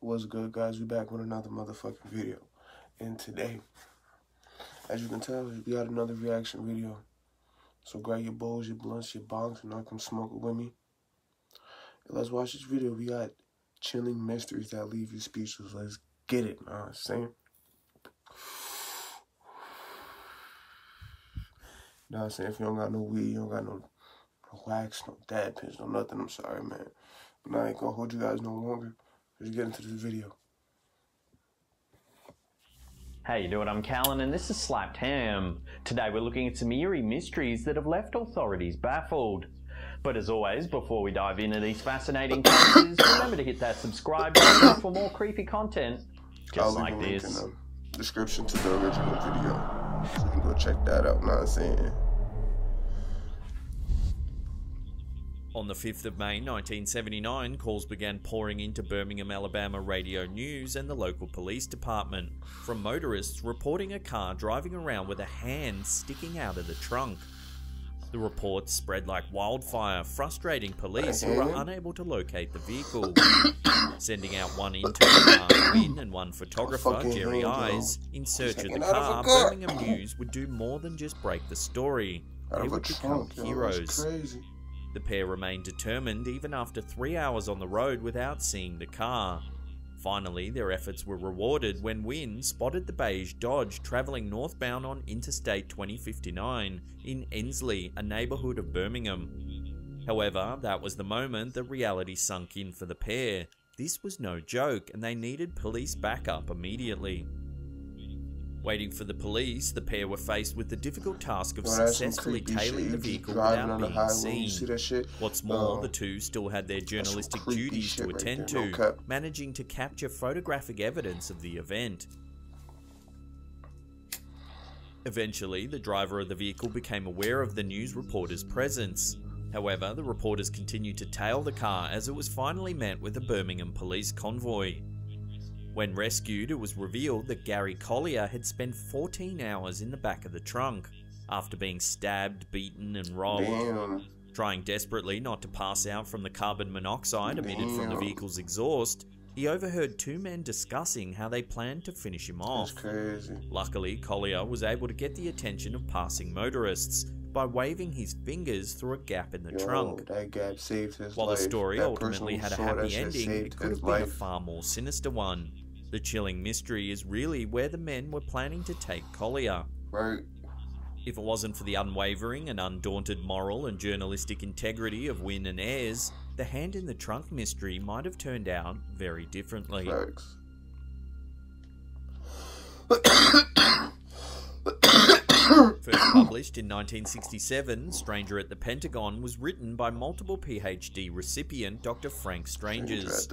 What's good, guys? We back with another motherfucking video. And today, as you can tell, we got another reaction video. So grab your bowls, your blunts, your bongs, and y'all come smoke it with me. And let's watch this video. We got chilling mysteries that leave you speechless. Let's get it, know what I'm saying? Know what I'm saying? If you don't got no weed, you don't got no wax, no dad pins, no nothing, I'm sorry, man. But I ain't gonna hold you guys no longer. Let's get into this video. Hey, you know what? I'm Callan and this is Slapped Ham. Today we're looking at some eerie mysteries that have left authorities baffled. But as always, before we dive into these fascinating cases, remember to hit that subscribe button for more creepy content just like this. I'll leave a link in the description to the original video, so you can go check that out, know what I'm saying? On the 5th of May 1979, calls began pouring into Birmingham, Alabama radio news and the local police department from motorists reporting a car driving around with a hand sticking out of the trunk. The reports spread like wildfire, frustrating police who were unable to locate the vehicle. Sending out one intern, Mark Wynn, and one photographer, Jerry Eyes, in search of the car, Birmingham News would do more than just break the story. They would become heroes. The pair remained determined even after 3 hours on the road without seeing the car. Finally, their efforts were rewarded when Wynn spotted the beige Dodge travelling northbound on Interstate 2059 in Ensley, a neighbourhood of Birmingham. However, that was the moment that reality sunk in for the pair. This was no joke, and they needed police backup immediately. Waiting for the police, the pair were faced with the difficult task of successfully tailing the vehicle without being seen. What's more, the two still had their journalistic duties to attend to, managing to capture photographic evidence of the event. Eventually, the driver of the vehicle became aware of the news reporter's presence. However, the reporters continued to tail the car as it was finally met with a Birmingham police convoy. When rescued, it was revealed that Gary Collier had spent 14 hours in the back of the trunk, after being stabbed, beaten and robbed. Trying desperately not to pass out from the carbon monoxide emitted from the vehicle's exhaust, he overheard two men discussing how they planned to finish him off. Luckily, Collier was able to get the attention of passing motorists by waving his fingers through a gap in the trunk. That gap saved his While life. the story that ultimately had a happy ending, it could have been a far more sinister one. The chilling mystery is really where the men were planning to take Collier. Right. If it wasn't for the unwavering and undaunted moral and journalistic integrity of Wynn and Ayres, the hand in the trunk mystery might have turned out very differently. Thanks. First published in 1967, Stranger at the Pentagon was written by multiple PhD recipient Dr. Frank Strangers.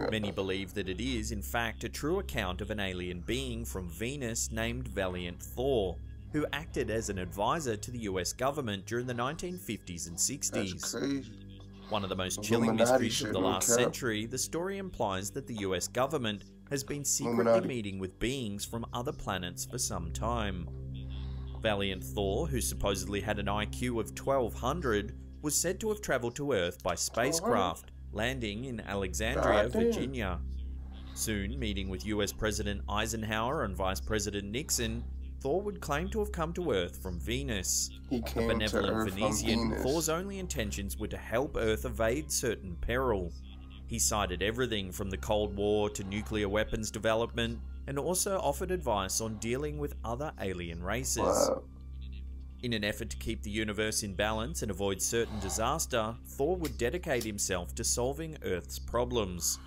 Many believe that it is, in fact, a true account of an alien being from Venus named Valiant Thor, who acted as an advisor to the US government during the 1950s and 60s. That's crazy. One of the most chilling mysteries of the last century, the story implies that the US government has been secretly meeting with beings from other planets for some time. Valiant Thor, who supposedly had an IQ of 1200, was said to have travelled to Earth by spacecraft, landing in Alexandria, Virginia. Soon, meeting with US President Eisenhower and Vice President Nixon, Thor would claim to have come to Earth from Venus. A benevolent Venetian, Thor's only intentions were to help Earth evade certain peril. He cited everything from the Cold War to nuclear weapons development, and also offered advice on dealing with other alien races. In an effort to keep the universe in balance and avoid certain disaster, Thor would dedicate himself to solving Earth's problems.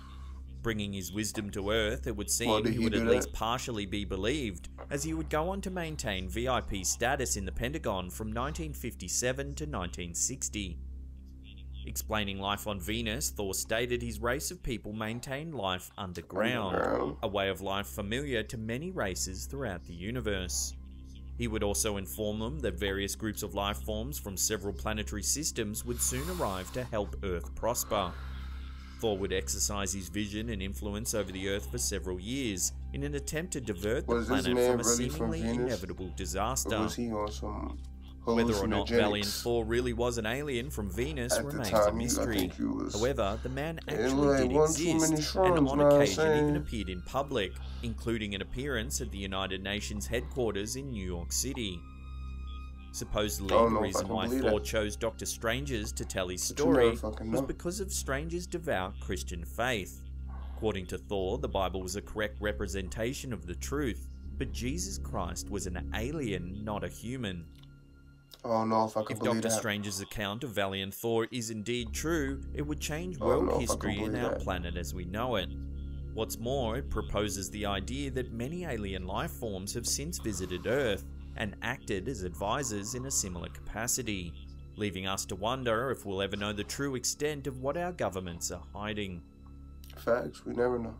Bringing his wisdom to Earth, it would seem he would at least partially be believed, as he would go on to maintain VIP status in the Pentagon from 1957 to 1960. Explaining life on Venus, Thor stated his race of people maintained life underground, a way of life familiar to many races throughout the universe. He would also inform them that various groups of life forms from several planetary systems would soon arrive to help Earth prosper. Thor would exercise his vision and influence over the Earth for several years in an attempt to divert the planet from a seemingly inevitable disaster. Whether or not Valiant Thor really was an alien from Venus remains a mystery. However, the man actually did exist, and on occasion even appeared in public, including an appearance at the United Nations headquarters in New York City. Supposedly, the reason why Thor chose Dr. Strange's to tell his story was because of Strange's devout Christian faith. According to Thor, the Bible was a correct representation of the truth, but Jesus Christ was an alien, not a human. If Dr. Strange's account of Valiant Thor is indeed true, it would change world history and our planet as we know it. What's more, it proposes the idea that many alien life forms have since visited Earth and acted as advisors in a similar capacity, leaving us to wonder if we'll ever know the true extent of what our governments are hiding. Facts, we never know.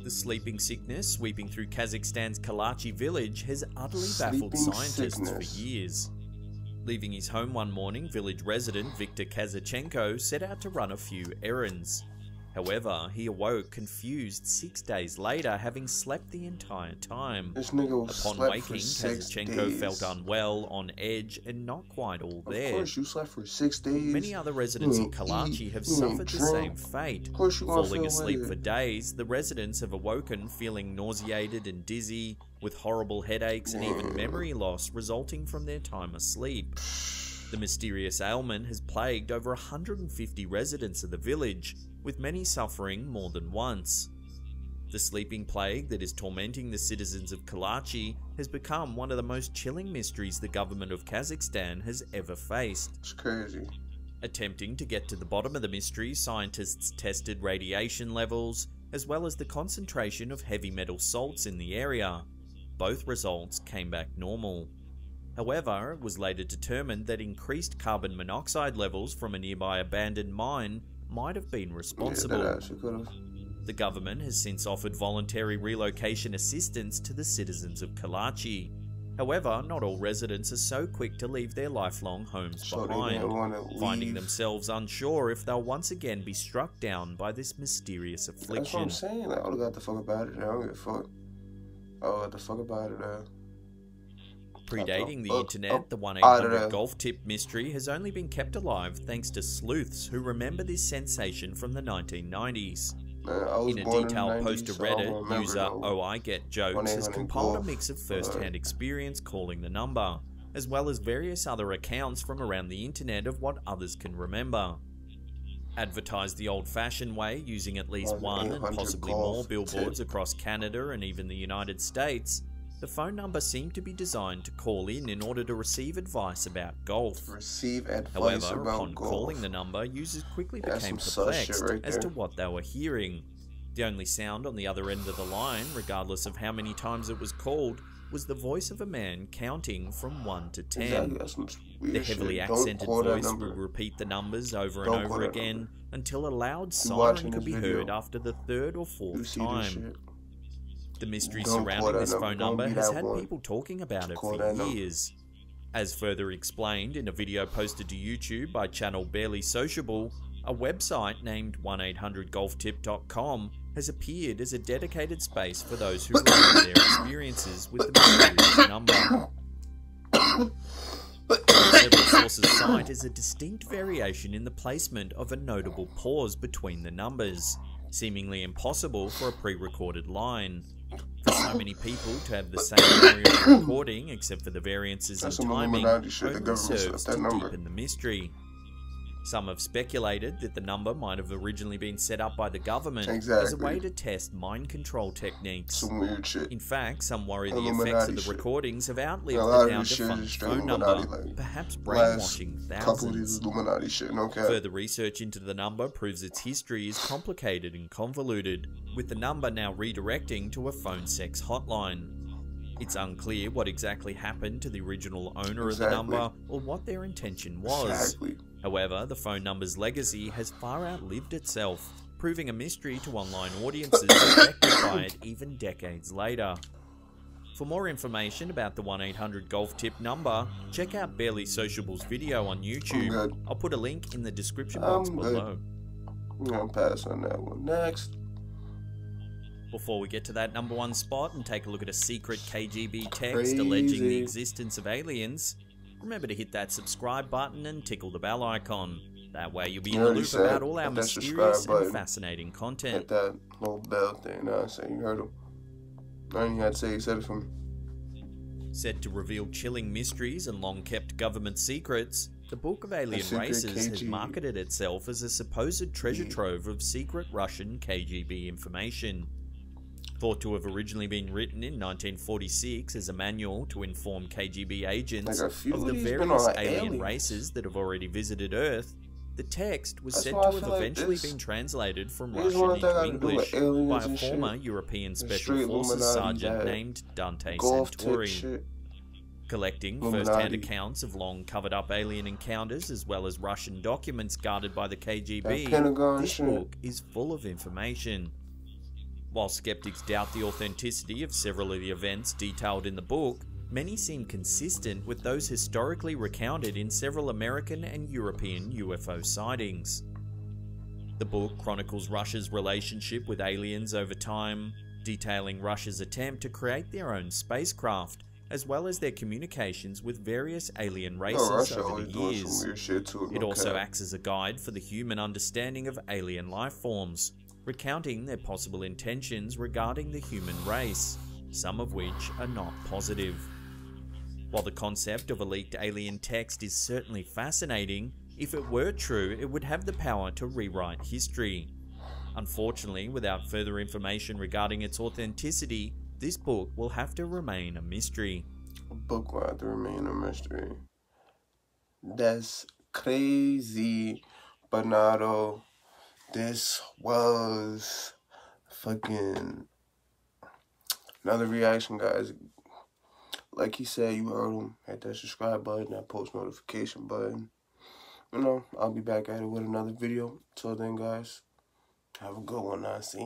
The sleeping sickness sweeping through Kazakhstan's Kalachi village has utterly baffled scientists for years. Leaving his home one morning, village resident Viktor Kazachenko set out to run a few errands. However, he awoke confused 6 days later, having slept the entire time. Upon waking, Kazachenko felt unwell, on edge, and not quite all there. Of course, you slept for 6 days. Many other residents of Kalachi have suffered the same fate. Falling asleep for days, the residents have awoken feeling nauseated and dizzy, with horrible headaches and even memory loss resulting from their time asleep. The mysterious ailment has plagued over 150 residents of the village, with many suffering more than once. The sleeping plague that is tormenting the citizens of Kalachi has become one of the most chilling mysteries the government of Kazakhstan has ever faced. It's crazy. Attempting to get to the bottom of the mystery, scientists tested radiation levels, as well as the concentration of heavy metal salts in the area. Both results came back normal. However, it was later determined that increased carbon monoxide levels from a nearby abandoned mine might have been responsible. The government has since offered voluntary relocation assistance to the citizens of Kalachi. However, not all residents are so quick to leave their lifelong homes behind, finding themselves unsure if they'll once again be struck down by this mysterious affliction. That's what I'm saying. Like, I don't got the fuck about it. I don't give a fuck. Oh, what the fuck about it? Predating the internet, the 1-800 golf tip mystery has only been kept alive thanks to sleuths who remember this sensation from the 1990s. In a detailed post to Reddit, user OIGetJokes has compiled a mix of first-hand experience calling the number, as well as various other accounts from around the internet of what others can remember. Advertised the old-fashioned way, using at least one and possibly more billboards across Canada and even the United States, the phone number seemed to be designed to call in order to receive advice about golf. However, upon calling the number, users quickly became perplexed as to what they were hearing. The only sound on the other end of the line, regardless of how many times it was called, was the voice of a man counting from 1 to 10. The heavily accented voice would repeat the numbers over and over again until a loud siren could be heard after the third or fourth time. The mystery surrounding this phone number has had people talking about it for years. As further explained in a video posted to YouTube by channel Barely Sociable, a website named 1800golftip.com has appeared as a dedicated space for those who relate their experiences with the mysterious number. Several sources cite as a distinct variation in the placement of a notable pause between the numbers, seemingly impossible for a pre-recorded line. For so many people to have the same area of recording, except for the variances in timing, only serves to deepen the mystery. Some have speculated that the number might have originally been set up by the government as a way to test mind control techniques. In fact, some worry the effects of the recordings have outlived the now-defunct phone number, perhaps brainwashing thousands. Further research into the number proves its history is complicated and convoluted, with the number now redirecting to a phone sex hotline. It's unclear what exactly happened to the original owner of the number or what their intention was. However, the phone number's legacy has far outlived itself, proving a mystery to online audiences affected by it even decades later. For more information about the 1-800-GOLF-TIP number, check out Barely Sociable's video on YouTube. I'll put a link in the description box below. I'm gonna pass on that one. Next. Before we get to that #1 spot and take a look at a secret KGB text alleging the existence of aliens, remember to hit that subscribe button and tickle the bell icon. That way you'll be in the loop about all our mysterious and fascinating content. Hit that little bell thing, I say you heard him. I ain't had to say, he said it for me. Said to reveal chilling mysteries and long-kept government secrets, the Book of Alien Races has marketed itself as a supposed treasure trove of secret Russian KGB information. Thought to have originally been written in 1946 as a manual to inform KGB agents of the various alien races that have already visited Earth, the text was said to have eventually been translated from Russian into English by a former European Special Forces sergeant named Dante Santori. Collecting first-hand accounts of long-covered-up alien encounters as well as Russian documents guarded by the KGB, this book is full of information. While skeptics doubt the authenticity of several of the events detailed in the book, many seem consistent with those historically recounted in several American and European UFO sightings. The book chronicles Russia's relationship with aliens over time, detailing Russia's attempt to create their own spacecraft, as well as their communications with various alien races over the years. It also acts as a guide for the human understanding of alien life forms, recounting their possible intentions regarding the human race, some of which are not positive. While the concept of a leaked alien text is certainly fascinating, if it were true, it would have the power to rewrite history. Unfortunately, without further information regarding its authenticity, this book will have to remain a mystery. A book will have to remain a mystery. That's crazy, Bernardo. This was fucking another reaction, guys. Like he said, you heard him. Hit that subscribe button, that post notification button. You know, I'll be back at it with another video. Till then, guys, have a good one. I'll see you.